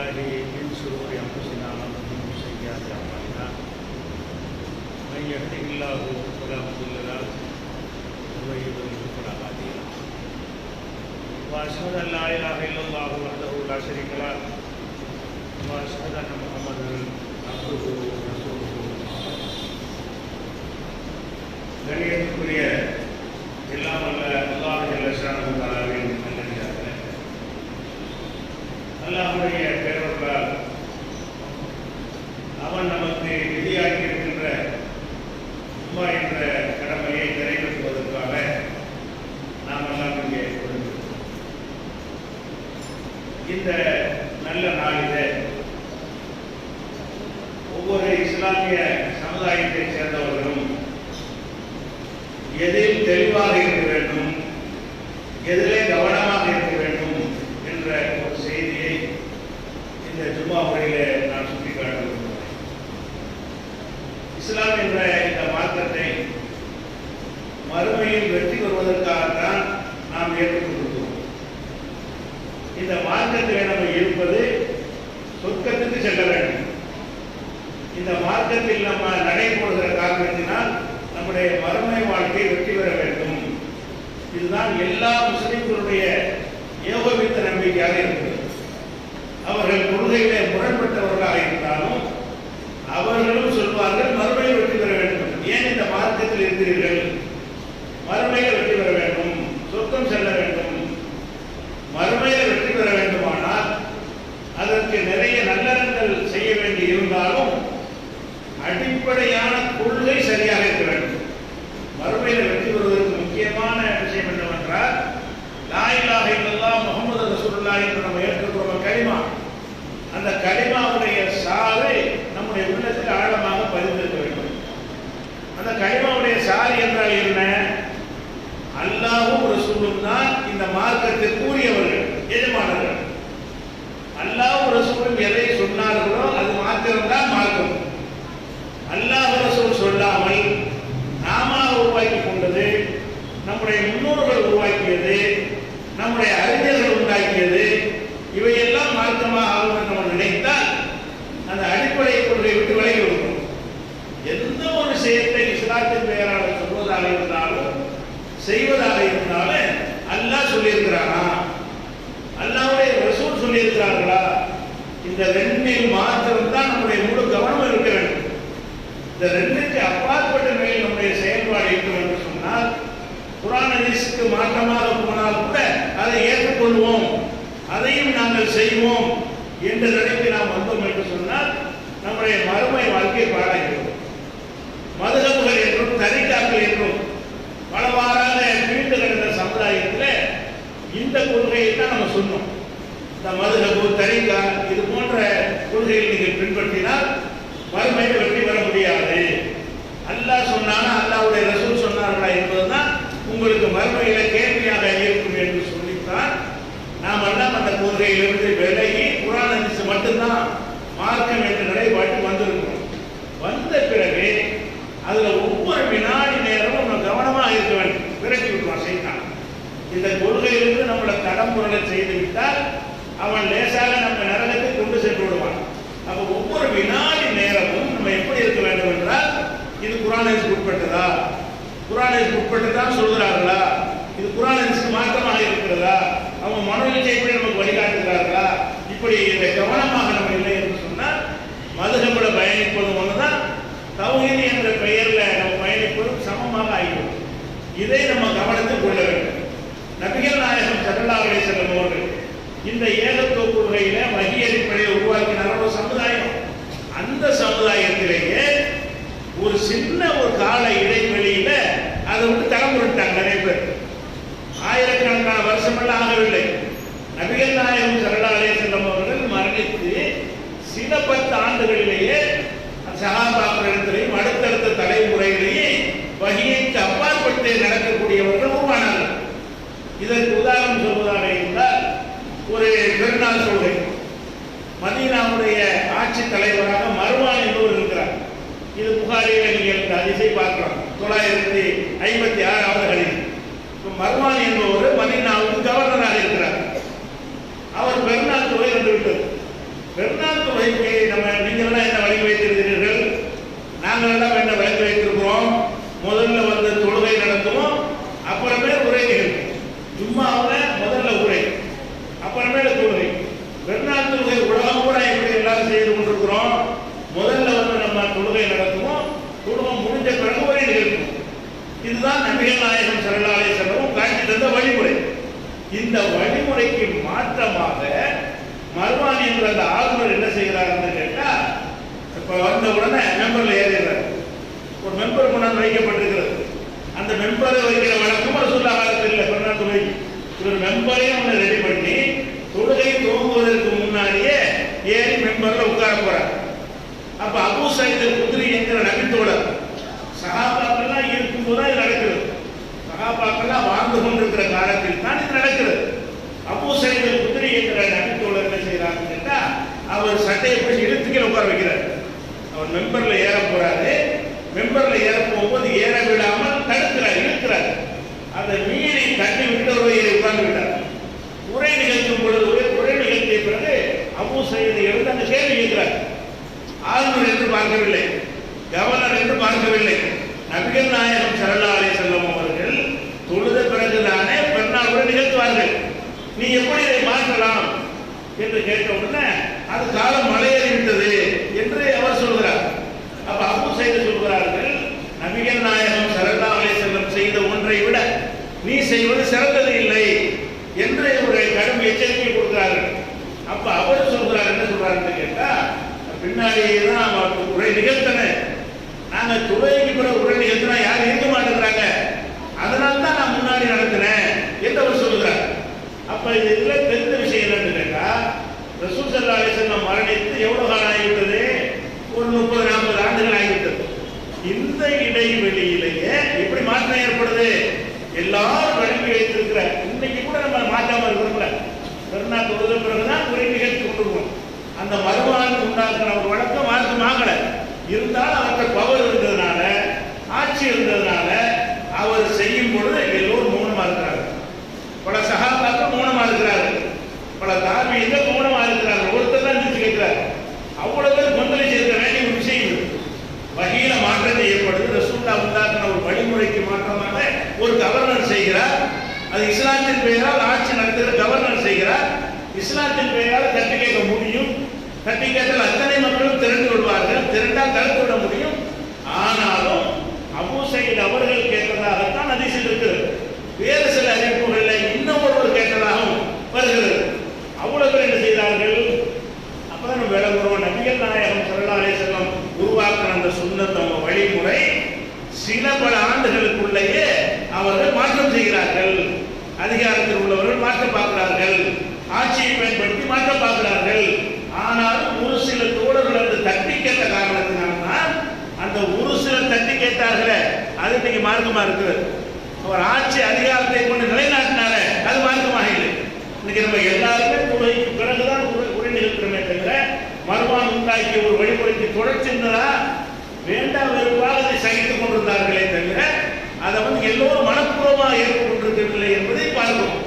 بالله من شرور أنفسنا ومن سيئات أعمالنا من يهده الله فلا مضل له ومن يضلل فلا هادي له وأشهد أن لا إله إلا الله وحده لا شريك له وأشهد أن محمدا عبده ورسوله கணியத்துக்குரிய எல்லாம் வல்ல அல்லாஹ் ஜல்ல ஷானஹு தஆலாவின் நல்லடியார்களே, அல்லாஹ்வுடைய பேரருளால் அவன் நமக்கு விதியாக்கி இருக்கின்ற உம்மா என்ற கடமையை நிறைவேற்றுவதற்காக நாம் எல்லாம் இங்கே கொடுக்கிறோம். இந்த நல்ல நாளிலே ஒவ்வொரு இஸ்லாமிய சமுதாயத்தை சேர்ந்தவர்களும் எதில் தெளிவாக இருக்க வேண்டும், எதிலே கவனமாக இருக்க வேண்டும் என்ற ஒரு செய்தியை இந்த ஜும்மா உரையிலே நான் சுட்டிக்காட்ட விரும்புகிறேன். இஸ்லாம் என்ற இந்த மார்க்கத்தை மறுமையில் வெற்றி பெறுவதற்காகத்தான் நாம் ஏற்றுக்கொண்டிருக்கிறோம். இந்த மார்க்கத்தில் நம்ம இருப்பது சொர்க்கத்துக்கு செல்ல வேண்டும். இந்த மார்க்கத்தில் நம்ம நடைபெறுகிற காரணத்தினால் நம்முடைய மறுமை வாழ்க்கை வெற்றி பெற வேண்டும். இதுதான் எல்லா முஸ்லிம்களுடைய ஏகோபித்த நம்பிக்கையாக இருக்கிறது. அவர்கள் கொள்கையிலே முரண்பட்டவர்களாக இருந்தாலும் அவர்களும் சொல்வார்கள் மறுமையில் வெற்றி பெற வேண்டும். ஏன் இந்த மார்க்கத்தில் இருக்கிறீர்கள்? மறுமையில் வெற்றி பெற வேண்டும், சொர்க்கம் செல்ல வேண்டும். மறுமையில் வெற்றி பெற வேண்டுமானால் அதற்கு நிறைய நல்லறங்கள் செய்ய வேண்டி இருந்தாலும் அடிப்படையான கொள்கை சரியாக இருக்க வேண்டும். மறுமையில் வெற்றி பெறுவதற்கு முக்கியமான விஷயம் என்னவென்றால் லா இலாஹ இல்லல்லாஹ் முஹம்மது ரசூலுல்லாஹ் என்று நம்ம ஏற்றுக்கொள்ளும் கலிமா, அந்த கலிமாவுடைய சாறு நம்முடைய உள்ளத்தில் ஆழமாக பதிந்திருக்க வேண்டும். அந்த கலிமாவுடைய சாறு என்றால் என்ன? அல்லாஹ்வும் ரசூலும் தான் இந்த மார்க்கத்திற்கு உரியவர்கள், எஜமானர்கள். அல்லாஹ்வும் ரசூலும் எதை சொன்னார்களோ அது மாத்திரம்தான் மார்க்கம். அல்லாஹ் ரசூல் சொல்லாமல் நாம உருவாக்கி கொண்டது, நம்முடைய முன்னோர்கள் உருவாக்கியது, நம்முடைய அறிஞர்கள் உண்டாக்கியது, இவையெல்லாம் மார்க்கமாக ஆகும் நம்ம நினைத்தால் அந்த அடிப்படை கொள்கையை விட்டு விலகி விடுவோம். எந்த ஒரு விஷயத்தை இஸ்லாத்தின் பெயரால் சொல்வதாக இருந்தாலும் செய்வதாக இருந்தாலும் அல்லாஹ் சொல்லியிருக்கிறானா, அல்லாஹ்வுடைய ரசூல் சொல்லியிருக்கிறார்களா, இந்த ரெண்டில் மாத்திரம்தான் நம்முடைய முழு கவனம் இருக்க வேண்டும். இந்த ரெண்டுக்கு அப்பாற்பட்ட நிலையில் நம்முடைய செயல்பாடு இருக்கும் என்று சொன்னால் குர்ஆன் ஹதீஸுக்கு மாற்றமாக போனால் கூட அதை ஏற்றுக்கொள்வோம், அதையும் நாங்கள் செய்வோம் என்ற நிலைக்கு நாம் வந்தோம் என்று சொன்னால் நம்முடைய மறுமை வாழ்க்கை பாழாகிறது. மதுஹபுகள் என்றும் தரிகாக்கள் என்றும் பலவாறாக மீண்டு கிடந்த சமுதாயத்தில் இந்த கொள்கையை தான் நம்ம சொன்னோம். இந்த மதுஹபு, தரிகா இது போன்ற கொள்கைகளை நீங்கள் பின்பற்றினால் மறுமையில் வெற்றி பெற முடியாது. அல்லாஹ் சொன்னானா, அல்லாஹ்வுடைய ரசூல் சொன்னார்களா என்பதுதான் உங்களுக்கு மறுமையில கேள்வியாக இருக்கும் என்று சொல்லித்தான் நாம் எல்லாம் அந்த கொள்கையிலிருந்து விலகி குர்ஆன் ஹதீஸ் மட்டும்தான் மார்க்கம் என்ற நிலைப்பாட்டுக்கு வந்திருக்கிறோம். வந்த பிறகு அதுல ஒவ்வொரு வினாடி நேரமும் நம்ம கவனமாக இருக்க வேண்டும். விரட்டி விட்டுவான் செய்தான். இந்த கொள்கையிலிருந்து நம்மளை தடம்புரலை செய்து விட்டால் அவன் லேசாக நம்ம நரகத்தை கொண்டு சென்று விடுவான். அப்போ ஒவ்வொரு வினாடி நேரமும் நம்ம எப்படி இருக்க வேண்டும் என்றால், இது குர்ஆன் ஹதீஸ்க்கு உட்பட்டதா, குர்ஆன் ஹதீஸ்க்கு உட்பட்டுதான் சொல்கிறார்களா, இது குர்ஆன் ஹதீஸ்க்கு மாற்றமாக இருக்கிறதா, அவங்க மனோநிலை எப்படி நமக்கு வழிகாட்டுகிறார்களா, இப்படி இதை கவனமாக நம்ம இல்லை என்று சொன்னால் மதுஹபுல பயணிப்பது ஒன்றுதான், தௌஹீத் என்ற பெயர்ல நம்ம பயணிப்பதும் சமமாக ஆகிவிடும். இதை நம்ம கவனத்தில் கொள்ள வேண்டும். நபிகள் நாயகம் ஸல்லல்லாஹு அலைஹி வஸல்லம் அவர்கள் இந்த ஏகத்துவ கொள்கையில வஹி அடிப்படையை உருவாக்கினார் ஒரு சமுதாயம். அந்த சமுதாயத்திலேயே ஒரு சின்ன ஒரு கால இடைவெளியில அதை விட்டு தலைமுறைட்டாங்க நிறைய பேர். ஆயிரக்கணக்கான வருஷமெல்லாம் ஆகவில்லை. நபிகள் நாயகம் ஸல்லல்லாஹு அலைஹி வஸல்லம் அவர்கள் மரணித்து சில 10 ஆண்டுகளிலேயே சஹாபாக்களிடத்திலேயும் அடுத்தடுத்த தலைமுறையிலேயே வஹிக்கு அப்பாற்பட்டு நடக்கக்கூடியவர்கள் உருவானார்கள். இதற்கு உதாரணம் சொல்வதாக இருந்தால் ஒரு பெருநாள் தொழுகை, மதீனாவுடைய ஆட்சி தலைவராக மர்வான் என்பவர் இருக்கிறார். இது புகாரில நீங்கள் இந்த ஹதீஸை பார்க்கலாம். 956வது ஹதீஸ். மர்வான் என்பவர் மதீனாவுக்கு கவர்னராக இருக்கிறார். அவர் பெருநாள் தொழுகை வந்துவிட்டது. இதுதான் நபிகள் நாயகம் ஸல்லல்லாஹு அலைஹி வஸல்லம் காட்டி தந்த வழிமுறை. இந்த வழிமுறைக்கு மாற்றமாக மர்வான் என்ற அந்த ஆளுநர் என்ன செய்கிறார் என்று கேட்டா, இப்ப வந்த உடனே மெம்பர்ல ஏறிடுறார். ஒரு மெம்பர் கொண்டாந்து வைக்கப்பட்டிருக்கிறது. அந்த மெம்பரை வைக்கிற வழக்கம் ரசூலுல்லாஹி காலத்தில் பெருநாள் தொழுகை. இவர் மெம்பரையும் ஒன்று ரெடி பண்ணி தொழுகை துவங்குவதற்கு முன்னாடியே ஏறி மெம்பர்ல உட்கார போறார். அப்ப அபூ சயீத் அல்-குத்ரி என்கிற நபித்தோழர் சஹாபாக்கெல்லாம் இருக்கும்போது இது நடக்கிறது. சஹாபாக்கெல்லாம் வாழ்ந்து கொண்டிருக்கிற காலத்தில் தான் இது நடக்கிறது. அபூ சயீத் அல்-குத்ரி என்கிற நபித்தோழர் என்ன செய்யறாருன்னு கேட்டா, அவர் சட்டையை பிடிச்சி இழுத்துக்கீழ உட்கார வைக்கிறார். அவர் மெம்பர்ல ஏற போறாரு. மெம்பர்ல ஏற போகும்போது ஏற விடாமல் தடுக்கிறார், இழுக்கிறார். அதை மீறி தட்டி விட்டு ஒரு உட்கார்ந்து விட்டார். உரை நிகழ்த்தும் பொழுது உரை நிகழ்த்திய பிறகு அபூ சயீத் எழுந்து அந்த கேள்வி கேட்கிறார். ஆளுநர் என்று பார்க்கவில்லை, கவர்னர் என்று பார்க்கவில்லை. நபிகள் நாயகம் ஸல்லல்லாஹு அலைஹி வஸல்லம் அவர்கள் தொழுத பிறகுதானே பெருநாள் உரை நிகழ்த்துவார்கள். நீ எப்படி இதை மாற்றலாம் என்று கேட்ட உடனே அது காலம் மலையேறிவிட்டது என்று அவர் சொல்கிறார். அப்ப அபூ சயீத் சொல்கிறார்கள், நபிகள் நாயகம் ஸல்லல்லாஹு அலைஹி வஸல்லம் செய்த ஒன்றை விட நீ செய்வது சிறந்தது இல்லை என்று ஒரு கடும் எச்சரிக்கை கொடுக்கிறார்கள். அப்ப அவர் சொல்கிறார், என்ன சொல்றாருன்னு கேட்டா, பின்னாடியே தான் உரை நிகழ்த்தன, நாங்க தொழுகைக்கு பிறகு உரை நிகழ்த்தினா யாரும் இருக்க மாட்டேங்கிறாங்க, அதனால தான் நான் முன்னாடி நடத்தினேன் என்று அவர் சொல்கிறார். அப்ப இதுல தெரிந்த விஷயம் என்னன்னு கேட்டா, ரசூல் ஸல்லல்லாஹு அலைஹி வஸல்லம் மரணித்து எவ்வளவு காலம் ஆகிவிட்டது? ஒரு 30-40 ஆண்டுகள் ஆகிவிட்டது. இந்த இடைவெளியிலேயே எப்படி மாற்றம் ஏற்படுது? எல்லாரும் வழங்கி வைத்திருக்கிற இன்னைக்கு கூட நம்ம மாற்றாம இருக்கிறோம்ல, பெருநாள் தொழுத பிறகுதான் உரை நிகழ்த்தி கொண்டிருக்கோம். அந்த மறுவாழ்வு உண்டாக்குற ஒரு வழக்கம் மாற்றமாகல இருந்தாலும் அவர்கிட்ட பவர் இருந்ததுனால, ஆட்சி இருந்ததுனால அவர் செய்யும் பொழுது எல்லோரும் மௌனமா இருக்கிறார்கள். பல சஹாபாக்கள் மௌனமா இருக்கிறார்கள், பல தாபீகள் மௌனமா இருக்கிறார்கள். ஒருத்தர் தான் நினைச்சு கேட்கிறார். அவ்வளவு பேர் கொந்தளிச்சு இருக்க வேண்டிய ஒரு விஷயம் இது. வகையில மாற்றத்தை ஏற்படுது. ரசூலுல்லாஹ் உண்டாக்குன ஒரு வழிமுறைக்கு மாற்றமாக ஒரு கவர்னர் செய்கிறார். அது இஸ்லாத்தின் பெயரால் ஆட்சி நடத்துகிற கவர்னர் செய்கிறார். இஸ்லாத்தின் பெயரால் தட்டி கேட்க முடியும். தட்டி கேட்டால் அத்தனை மக்களும் திரண்டு விடுவார்கள், திரண்டால் தடுத்து விட முடியும். ஆனாலும் அபூ சயீத் அவர்கள் கேட்டதாகத்தான் ஹதீஸில் இருக்கிறது. வேறு சில அறிவிப்புகளில் இன்னும் ஒருவர் கேட்டதாகவும் வருகிறது. அவ்வளவு பேர் என்ன செய்தார்கள்? அப்பதான் நம்ம விளங்குறோம், நபிகள் நாயகம் ஸல்லல்லாஹு அலைஹி வஸல்லம் உருவாக்கின அந்த சுன்னத் வழிமுறை சில பல ஆண்டுகளுக்குள்ளேயே அவர்கள் மாற்றம் செய்கிறார்கள். அதிகாரத்தில் உள்ளவர்கள் மாற்றம் பார்க்கிறார்கள், ஆட்சியை பயன்படுத்தி மாற்றம் பார்க்கிறார்கள். ஆனாலும் ஒரு சில தோழர்கள் அந்த தட்டி கேட்ட காரணத்தினால்தான் அந்த ஒரு சில தட்டி கேட்டார்களே அது இன்னைக்கு மார்க்கமா இருக்குது. அவர் ஆட்சி அதிகாரத்தை கொண்டு நிலைநாட்டினார அது மார்க்கமாக இல்லை. இன்னைக்கு நம்ம எல்லாருமே தொழுகைக்கு பிறகுதான் உரை நிகழ்த்துறமே தவிர மர்வான் உண்டாக்கிய ஒரு வழிமுறைக்கு தொடர்ச்சி இருந்ததா? வேண்டாம் வெறுப்பாக அதை சகித்துக் கொண்டிருந்தார்களே தவிர அதை எல்லோரும் மனப்பூர்வமாக ஏற்றுக்கொண்டிருக்கவில்லை என்பதை பார்க்கிறோம்.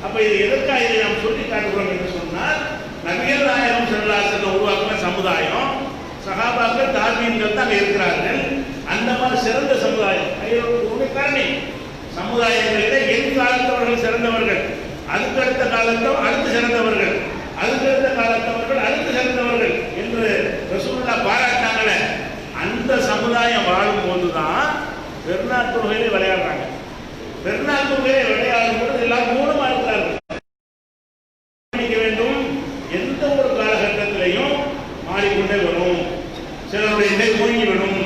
அப்ப இது எதற்காக இதை நாம் சொல்லி காட்டுகிறோம் என்று சொன்னால், நபிகள் நாயகம் ஸல்லல்லாஹு அலைஹி வஸல்லம் உருவாக்கின சமுதாயம், சஹாபாக்கள் தாபீன்கள் தான் இருக்கிறார்கள். அந்த மாதிரி சிறந்த சமுதாயம் காரணி சமுதாயங்களிலே என் காலத்தவர்கள் சிறந்தவர்கள், அதுக்கடுத்த காலத்தவர் அடுத்து சிறந்தவர்கள், அதுக்கடுத்த காலத்தவர்கள் அடுத்து சிறந்தவர்கள் என்று ரசூலுல்லாஹ் பாராட்டினாங்களே, அந்த சமுதாயம் வாழும் போதுதான் பெருநாள் தொழுகையிலே விளையாடுறாங்க. பெருநாள் தொழுகையிலே விளையாடும் பொழுது எல்லாரும் மூலமா இருக்கிறார்கள். வேண்டும் எந்த ஒரு காலகட்டத்திலையும் மாறிக்கொண்டே வரும். சிலருடைய நிலை மூழ்கிவிடும்,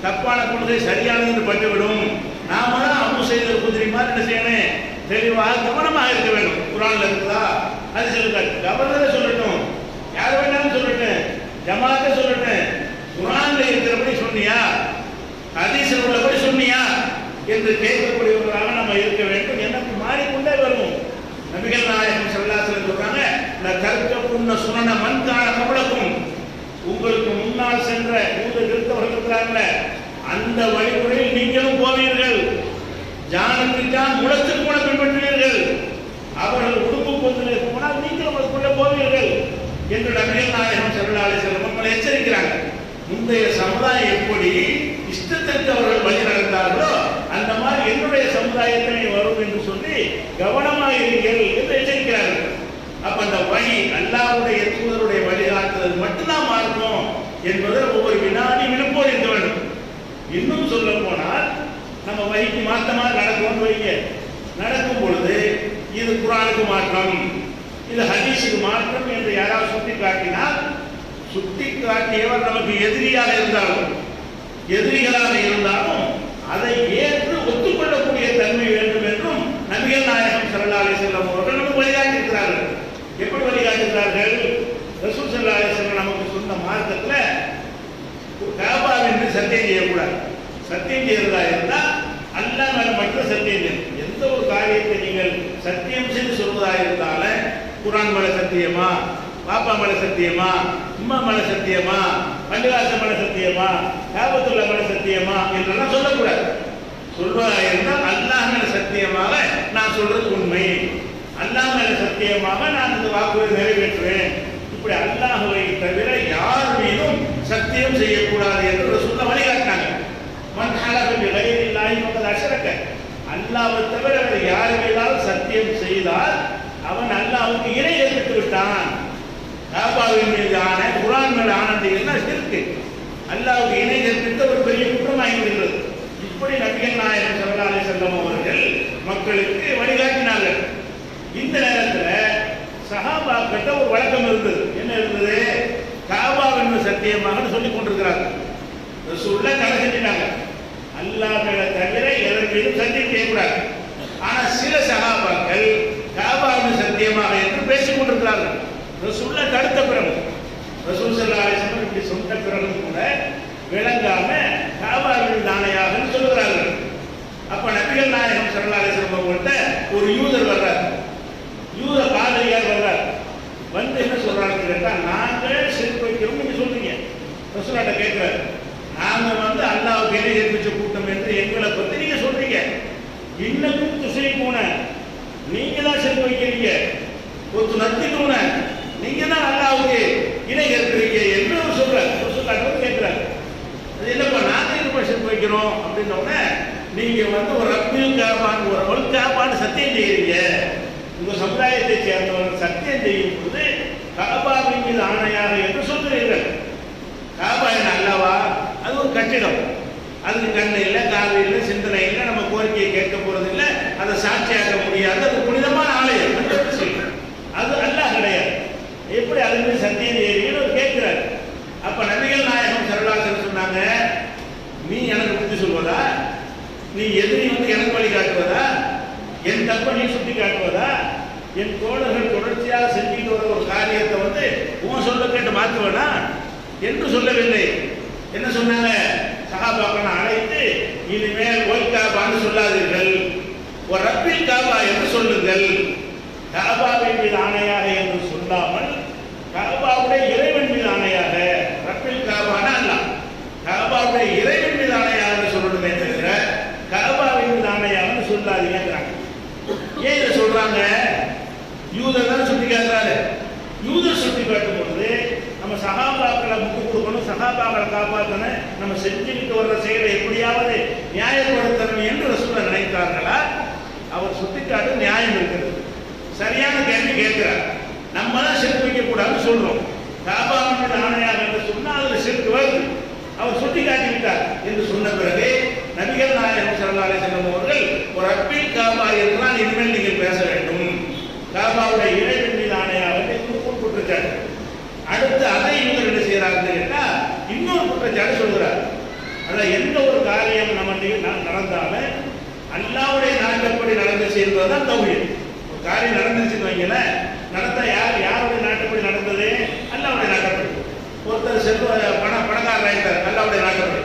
தப்பான கொள்கை சரியானது பட்டுவிடும். நாம தான் அபூ சயீத் அல்-குத்ரி மாதிரி என்ன செய்யணும்? தெளிவாக கவனமாக இருக்க வேண்டும். குர்ஆன்ல இருக்குதா? அது சொல்லுங்க. கவர்னரை சொல்லட்டும், யார் வேணாலும் சொல்லட்டும், ஜமாத்தை சொல்லட்டும், குர்ஆன்ல இருக்கிறபடி சொன்னியா, ஹதீஸில் உள்ளபடி சொன்னியா என்று கேட்கக்கூடியவர்களாக நம்ம இருக்க வேண்டும். எனக்கு மாறிக்கொண்டே வரும். நபிகள் நாயகம் ஸல்லல்லாஹு அலைஹி வஸல்லம் சொல்றாங்க, லதர்கபுன்ன சுனன மன் கான கப்லக்கும், உங்களுக்கு முன்னால் சென்ற யூத கிறிஸ்தவர்கள் இருக்கிறார்களே அந்த வழிமுறையில் நீங்களும் போவீர்கள். ஜானத்திற்கான் முளத்துக்கு கூட பின்பற்றுவீர்கள். அவர்கள் உடுப்பு பொந்திலே போனால் நீங்களும் அதுக்குள்ளே போவீர்கள் என்று நபிகள் நாயகம் ஸல்லல்லாஹு அலைஹி வஸல்லம் நம்மளை எச்சரிக்கிறாங்க. முந்தைய சமுதாயம் எப்படி இஷ்டத்திற்கு அவர்கள் வழி நடந்தார்களோ அந்த மாதிரி என்னுடைய சமுதாயத்திலே வரும் என்று சொல்லி கவனமாக இருங்கள் என்று எச்சரிக்கிறார்கள். அப்ப அந்த வழி அல்லாஹ்வுடைய தூதருடைய வழிகாட்டுதல் மட்டும்தான் மார்க்கம் என்பதை ஒவ்வொரு வினாடி விழுப்போடு இருக்க வேண்டும். இன்னும் சொல்ல போனால் நம்ம வழிக்கு மாற்றமா நடக்கும்னு வைங்க. நடக்கும் பொழுது இது குர்ஆனுக்கு மாற்றம், இது ஹதீஸுக்கு மாற்றம் என்று யாராவது சுட்டி காட்டினால், சுட்டி காட்டியவர் நமக்கு எதிரியாக இருந்தாலும் அதை ஏற்று ஒத்துக்கொள்ளக்கூடிய தன்மை வேண்டும் என்றும் நபிகள் நாயகம் ஸல்லல்லாஹு அலைஹி வஸல்லம் அவர்கள் நமக்கு வழிகாட்டுகிறார்கள். எப்படி வழிகாட்டுகிறார்கள்? ரசூல் ஸல்லல்லாஹு அலைஹி வஸல்லம் நமக்கு சொன்ன மார்க்கத்துல காபாவின் சத்தியம் செய்யக்கூடாது. சத்தியம் செய்யறதா இருந்தால் அல்லாஹ் மேல மட்டும் சத்தியம் செய்யணும். எந்த ஒரு காரியத்தை நீங்கள் சத்தியம் செய்து சொல்வதாக இருந்தாலும், குர்ஆன் மேல சத்தியமா, பாப்பா மேல சத்தியமா, உம்மா மேல சத்தியமா, பள்ளிவாசல் மேல சத்தியமா, காபத்துல்லா மேல சத்தியமா என்றெல்லாம் சொல்லக்கூடாது. சொல்வதாக இருந்தால் அல்லாஹ் மேல சத்தியமாக நான் சொல்றது உண்மை, அல்லாஹ் மேல சத்தியமாக நான் இந்த வாக்குறுதி நிறைவேற்றுவேன், இப்படி அல்லாஹ்வை தவிர யார் மீதும் சத்தியம் செய்யக்கூடாது என்று ரசூலுல்லாஹ் வழிகாட்டினாங்க. மன் ஹலஃப பிகைரில்லாஹி ஃபகத் அஷ்ரக, அல்லாஹ்வை தவிர வேறு யார் மீதாலும் சத்தியம் செய்தால் அவன் அல்லாஹ்வுக்கு இணை கற்பித்து விட்டான். காபாவின் மீது ஆன, குர்ஆன் மேல ஆனது என்ன ஷிர்க், அல்லாஹ்வுக்கு இணை கற்பித்த ஒரு பெரிய குற்றமாகி விடுகிறது. இப்படி நபிகள் நாயகம் ஸல்லல்லாஹு அலைஹி வஸல்லம் அவர்கள் மக்களுக்கு வழிகாட்டினார்கள். இந்த நேரத்தில் சஹாபாக்கிட்ட ஒரு வழக்கம் இருந்தது. என்ன இருந்தது? காபாவின் சத்தியமாக சொல்லிக் கொண்டிருக்கிறார்கள். ரசூலுல்லாஹ் தடை செஞ்சிட்டாங்க, அல்லாஹ் மேல தவிர எதன் மீதும் சத்தியம் செய்யக்கூடாது. ஆனால் சில சஹாபாக்கள் காபாவின் சத்தியமாக என்று பேசிக் கொண்டிருக்கிறார்கள். ரசூலுல்லாஹ் தடுத்த பிறகு, ரசூல் ஸல்லல்லாஹு அலைஹி வஸல்லம் இப்படி சொன்ன பிறகு கூட விளங்காம காபாவின் தானையாக சொல்லுகிறார்கள். அப்ப நபிகள் நாயகம் ஸல்லல்லாஹு அலைஹி வஸல்லம் அவங்கள்ட்ட ஒரு யூதர் வர்றார், யூத பாதிரியார் வர்றார். வந்து என்ன சொல்றாருன்னு கேட்டா, நாங்கள் ஷிர்க் வைக்கிறோம் நீங்க சொல்றீங்க. ரசூலுல்லாஹ் கேட்கிறார், நாங்க வந்து அல்லாஹ்வுக்கு இணை கற்பிச்ச கூட்டம் என்று எங்களை பத்தி நீங்க சொல்றீங்க, இன்னும் துஷரிக்கூன, நீங்க தான் ஷிர்க் வைக்கிறீங்க, ஒரு நத்திக்கூன, நீங்க தான் அல்லாஹ்வுக்கு இணை கற்பிக்கிறீங்க என்று அவர் சொல்றார். ரசூலுல்லாஹ் கேட்கிறார், அது என்னப்பா நாங்க இருப்ப ஷிர்க் வைக்கிறோம் அப்படின்ன உடனே, நீங்க வந்து ஒரு ரப்பில் காபான், ஒரு ஒல் காபான்னு சத்தியம் செய்யறீங்க, உங்க சமுதாயத்தை சேர்ந்தவர்கள் சத்தியம் செய்யும் பொழுது காபாவின் மீது ஆணையாக என்று சொல்கிறீர்கள். காபா என்ன அல்லவா? அது ஒரு கட்டிடம், அதுக்கு கண்ணு இல்லை, காது இல்லை, சிந்தனை இல்லை, நம்ம கோரிக்கையை கேட்க போறது இல்லை, அதை சாட்சியாக்க முடியாது, அது புனிதமான ஆலயம், அது அல்லாஹ் கிடையாது. எப்படி அது மீது சத்தியம் செய்யறீங்கன்னு கேட்கிறார். அப்ப நபிகள் நாயகம் ஸல்லல்லாஹு அலைஹி வஸல்லம் சொன்னாங்க, நீ எனக்கு புத்தி சொல்வதா, நீ எதிரி வந்து எனக்கு வழி காட்டுவதா, என் தப்ப நீ சுட்டி காட்டுவதா, என் தோழர்கள் தொடர்ச்சியாக செஞ்சுட்டு வர ஒரு காரியத்தை வந்து உன் சொல்ல கேட்டு மாற்றுவனா என்று சொல்லவில்லை. என்ன சொன்னாங்க? சஹாபாக்களை அழைத்து, இனிமேல் ஒல் காபான்னு சொல்லாதீர்கள், ஒரு ரப்பில் காபா என்று சொல்லுங்கள். காபாவின் மீது ஆணையாக என்று சொல்லாமல், காபாவுடைய இறைவன் மீது ஆணையாக, ரப்பில் காபானா அல்லாஹ், காபாவுடைய இறைவன் மீது ஆணையாக சொல்லணுமே தவிர காபாவின் மீது ஆணையாக சொல்லாதீங்கிறாங்க. ஏன் இதை சொல்றாங்க? யூதர் தான் சுட்டி காட்டுறாரு. யூதர் சுட்டி காட்டும் பொழுது நம்ம சஹாபாக்களை முட்டு கொடுக்கணும், சஹாபாக்களை காப்பாற்றணும், நம்ம செஞ்சுக்கிட்டு வர்ற செயலை எப்படியாவது நியாயப்படுத்தணும் என்று ரசூலுல்லாஹ் நினைத்தார்களா? அவர் சுட்டிக்காட்டு நியாயம் இருக்கிறது. சரியான கேள்வி கேட்கிறார். நம்ம தான் ஷிர்க் வைக்கக்கூடாதுன்னு சொல்றோம், காபாவின் மீது ஆணையாக என்று சொன்னால் அதில் ஷிர்க் வருது. அவர் சுட்டி காட்டிவிட்டார் என்று சொன்ன பிறகு நபிகள் நாயகம் ஸல்லல்லாஹு அலைஹி வஸல்லம் அவர்கள், ஒரு ரப்பில் காபா என்றால் இனிமேல் நீங்கள் பேச வேண்டும், காபாவுடைய இறைவன் மீது ஆணையாக குற்றச்சாட்டு. அடுத்து அதை யூதர் என்ன செய்யறாருன்னு கேட்டா, இன்னொரு குற்றச்சாட்டு சொல்கிறார். அதான் எந்த ஒரு காரியம் நம்ம நடந்தாலும் அல்லாஹ்வுடைய நாட்டப்படி நடந்துச்சு என்பதுதான் தௌஹீத். ஒரு காரியம் நடந்துச்சுன்னு வைங்களேன், நடந்தா யாருடைய நாட்டப்படி நடந்தது? அல்லாஹ்வுடைய நாட்டப்படி. ஒருத்தர் பணக்காரர் ஆயிட்டார், அல்லாஹ்வுடைய நாட்டப்படி.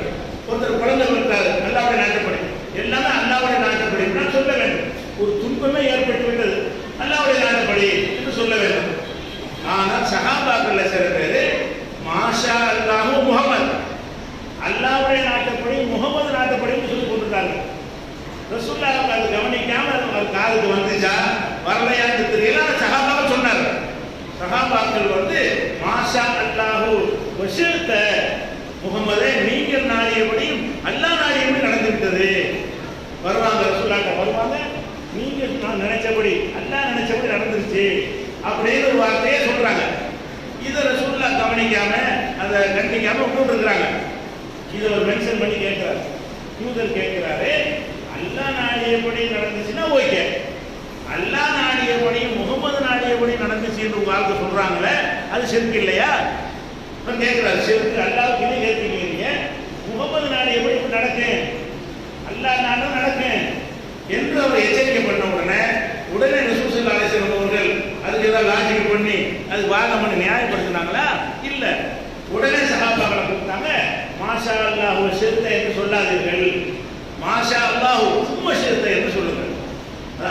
ஒருத்தர் குழந்தை பெற்றார், அல்லாஹ்வுடைய நாட்டப்படி. எல்லாமே அல்லாஹ்வுடைய நாட்டப்படி நான் சொல்ல வேண்டும். ஒரு துன்பமே ஏற்பட்டு விட்டது, அல்லாஹ்வுடைய நாட்டப்படி என்று சொல்ல வேண்டும். ஆனால் சஹாபாக்கள்ல சில பேர் மாஷா அல்லாஹு முஹம்மது, அல்லாஹ்வுடைய நாட்டப்படி முகமது நாட்டப்படி சொல்லி கொண்டிருக்காங்க. ரசூலுல்லாஹ் அதை கவனிக்காம அவர் காதுக்கு வந்துச்சா வரலையான்னு தெரியல, சஹாபாக்கள் சொன்னார். சஹாபாக்கள் வந்து மாஷா அல்லாஹு வஷித்த முகமதே, நீங்கள் நாடியபடியும் அல்லாஹ் நாடியபடி நடந்து விட்டது. வருவாங்க ரசூலுல்லாஹ் வருவாங்க, நீங்க நான் நினைச்சபடி அல்லாஹ் நினைச்சபடி நடந்துருச்சு அப்படின்னு ஒரு வார்த்தையே சொல்றாங்க. இதை ரசூலுல்லாஹ் கவனிக்காம அதை கண்டிக்காம விட்டு இருக்கிறாங்க. இதை ஒரு மென்ஷன் பண்ணி கேட்கிறாரு. யூதர் கேட்கிறாரு, அல்லாஹ் நாடியபடி நடந்துச்சுன்னா ஓகே. அல்லாஹ் நாடியபடி முகமது நாடியபடி நடந்துச்சு என்று வாழ்க்கை சொல்றாங்களே அது ஷிர்க் இல்லையா? நான் கேட்கிறாரு, ஷிர்க் அல்லாஹ்வுக்கு இணை கேட்கிறீங்க, முகமது நாடியபடி இப்படி நடக்கும், அல்லாஹ் நாடும் நடக்கும் என்று அவர் எச்சரிக்கை பண்ண உடனே ரசூல் ஸல்லல்லாஹு அலைஹி வஸல்லம் அவர்கள் அதுக்கு ஏதாவது லாஜிக் பண்ணி அது வாதம் பண்ணி நியாயப்படுத்தினாங்களா? இல்ல. உடனே சஹாபாக்களை கூப்பிட்டாங்க, மாஷா அல்லாஹ் ஷிர்க் என்று சொல்லாதீர்கள், மாஷா அல்லாஹ் சும்மா ஷிர்க் என்று சொல்லுங்கள்.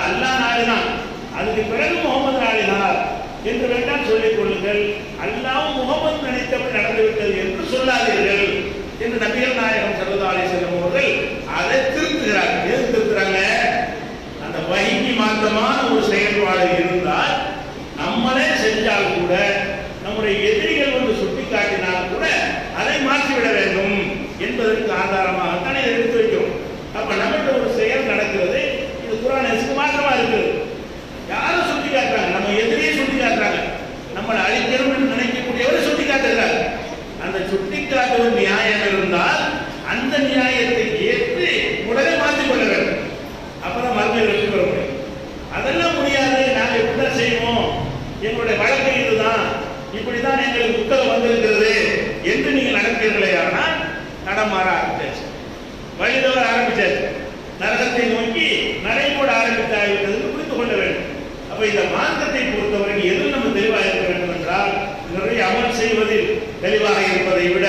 அல்லாஹ் நாடினான், அதுக்கு பிறகு முகமது நாடினார் என்று வேண்டாம் சொல்லிக் கொள்ளுங்கள். அல்லாஹ் முகமது நினைத்தபடி நடந்துவிட்டது என்று சொல்லாதீர்கள் என்று நபிகள் நாயகம் ஸல்லல்லாஹு அலைஹி வஸல்லம் அவர்கள் அதை திருத்துகிறார்கள். எது திருத்துறாங்க? அந்த வஹீக்கு மாற்றமான ஒரு செயல்பாடு இருந்தால் நம்மளே செஞ்சால் கூட நம்முடைய எதிரிகள் வந்து சுட்டி காட்டினால் கூட அதை மாற்றிவிட வேண்டும் என்பதற்கு ஆதாரமாகத்தான் இதை எடுத்து வைக்கிறோம். அப்ப நம்மகிட்ட ஒரு செயல் நடக்கிறது, இது குர்ஆன் ஹதீஸ்க்கு மாற்றமா இருக்குது. யாரும் சுட்டி காட்டுறாங்க, நம்ம எதிரியை சுட்டி காட்டுறாங்க, நம்மளை அழிக்கணும் என்று நினைக்கக்கூடியவரை சுட்டி காட்டுகிறார். அந்த சுட்டி காட்டுவது நியாயம் இருந்தால் அந்த நியாயத்தை ஏற்று உடனே மாற்றிக் கொள்ள வேண்டும். அப்பதான் மறுமையில் வெற்றி பெற முடியும். அதெல்லாம் முடியாது, நாங்கள் இப்படிதான் செய்வோம், எங்களுடைய வழக்கு இதுதான், இப்படிதான் எங்களுக்கு உத்தரவு வந்திருக்கிறது என்று நீங்கள் நடப்பீர்களே ஆனால் நடமாற ஆரம்பிச்சாச்சு, வழிதவர ஆரம்பிச்சாச்சு, நரகத்தை நோக்கி நடைபோட ஆரம்பித்தாகிவிட்டது புரிந்து கொள்ள வேண்டும். அப்ப இந்த மார்க்கத்தை பொறுத்தவரைக்கும் எது நம்ம தெளிவாக இருக்க வேண்டும் என்றால், நிறைய அமல் செய்வதில் தெளிவாக இருப்பதை விட,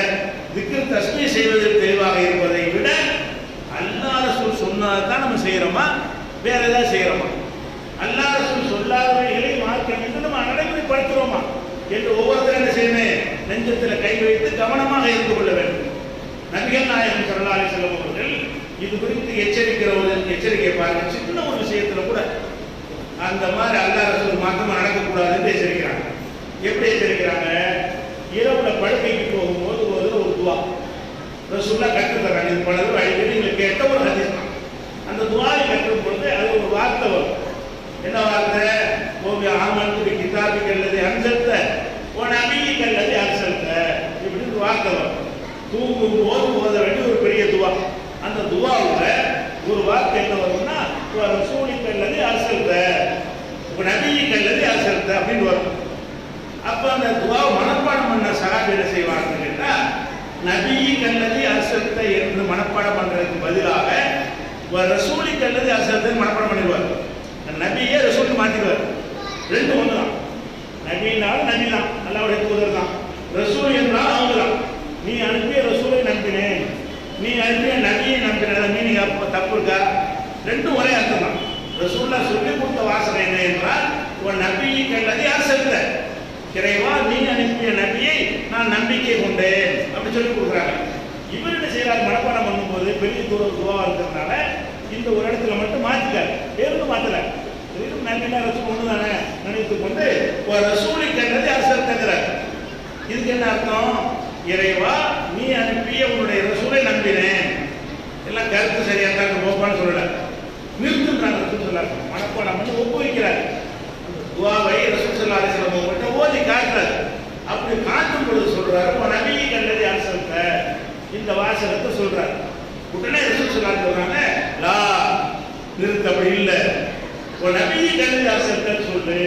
திக்ர் தஸ்பீஹ் செய்வதில் தெளிவாக இருப்பதை விட, அல்லாஹ் ரசூல் சொன்னதான் நம்ம செய்யறோமா வேற ஏதாவது செய்யறோமா, அல்லாஹ் ரசூல் சொல்லாதவைகளை மார்க்கம் என்று நம்ம நடைமுறைப்படுத்துறோமா என்று ஒவ்வொருத்தரும் என்ன செய்யணும், நெஞ்சத்தில் கை வைத்து கவனமாக இருந்து கொள்ள வேண்டும். நபிகள் நாயகம் ஸல்லல்லாஹு அலைஹி வஸல்லம் அவர்கள் இது குறித்து எச்சரிக்கை பாருங்க. சின்ன ஒரு விஷயத்துல கூட அந்த மாதிரி அல்லாஹ் ரசூல் மாற்றமா நடக்கக்கூடாது என்று எச்சரிக்கிறாங்க. எப்படி எச்சரிக்கிறாங்க? இரவுல படுக்கைக்கு போகும்போது ஒரு துவா ரசூல்லா கற்று தர்றாங்க. இது பலரும் அடிக்கடி நீங்கள் கேட்ட ஒரு ஹதீஸ் தான். அந்த துவாவை கற்றும் பொழுது அது ஒரு வார்த்தை வரும். என்ன வார்த்தை? ஓபி ஆமன்து கிதாபிக அல்லதி அன்ஸல்த வ நபியிக அல்லதி அர்ஸல்த, இப்படி ஒரு வார்த்தை வரும். தூங்கும் போது ஓத வேண்டிய ஒரு பெரிய துவா. அந்த துவாவுல ஒரு வார்த்தை என்ன வரும்னா, ரசூலிக அல்லதி அர்ஸல்த வ நபியிக அல்லதி அர்ஸல்த அப்படின்னு வரும். அப்ப அந்த துவாவை மனப்பாடம் பண்ண சஹாபி என்ன செய்வாங்கன்னு கேட்டா, நபியிக அல்லதி அர்ஸல்த என்று மனப்பாடம் பண்றதுக்கு பதிலாக ரசூலிக அல்லதி அர்ஸல்த மனப்பாடம் பண்ணிடுவார். நபியே ரசூல் மாத்திடுவார். ரெண்டு ஒன்று தான். நபினாலும் நபி தான், அல்லாஹ்வுடைய தூதர் தான். ரசூல் என்றால் அவங்க தான். நீ அனுப்பிய ரசூலை நம்பினேன், நீ அனுப்பிய நபியை நம்பினேன், மீனிங் அப்போ தப்பு இருக்கா? ரெண்டும் ஒரே அர்த்தம் தான். ரசூல்லா சொல்லி கொடுத்த வாசனை என்ன என்றால், உன் நபியை கண்டது யார் செல்ல, இறைவா நீ அனுப்பிய நபியை நான் நம்பிக்கை கொண்டேன் அப்படி சொல்லி கொடுக்குறாங்க. இவர் என்ன செய்யறாரு? மனப்பாடம் பண்ணும்போது பெரிய துவா இருக்கிறதுனால இந்த ஒரு இடத்துல மட்டும் மாத்திட்டார், பேருந்து மாத்தல. நம்பினா ரசூல் ஒன்று தானே நினைத்து கொண்டு ஒரு ரசூலை கண்டது அரசர் தங்குறார். இதுக்கு என்ன அர்த்தம்? இறைவா நீ அனுப்பிய உன்னுடைய ரசூலை நம்பினேன். எல்லாம் கருத்து சரியா தான் போப்பான்னு சொல்லல, நிறுத்துறாங்க. ரசூல் சொல்லாரு மனப்பாடம் பண்ணி ஒப்புவிக்கிறார். துவாவை ரசூல் ஸல்லல்லாஹு அலைஹி வஸல்லம் கிட்ட ஓதி காட்டுறாரு. அப்படி காட்டும் பொழுது சொல்றாரு, உன் நபியை கண்டது அரசர்த்த இந்த வாசகத்தை சொல்றாரு. உடனே ரசூல் ஸல்லல்லாஹு அலைஹி சொல்றாங்க, லா நிறுத்த, அப்படி இல்லை, உன் நபியை கண்டது அரசர்த்தன்னு சொல்லு,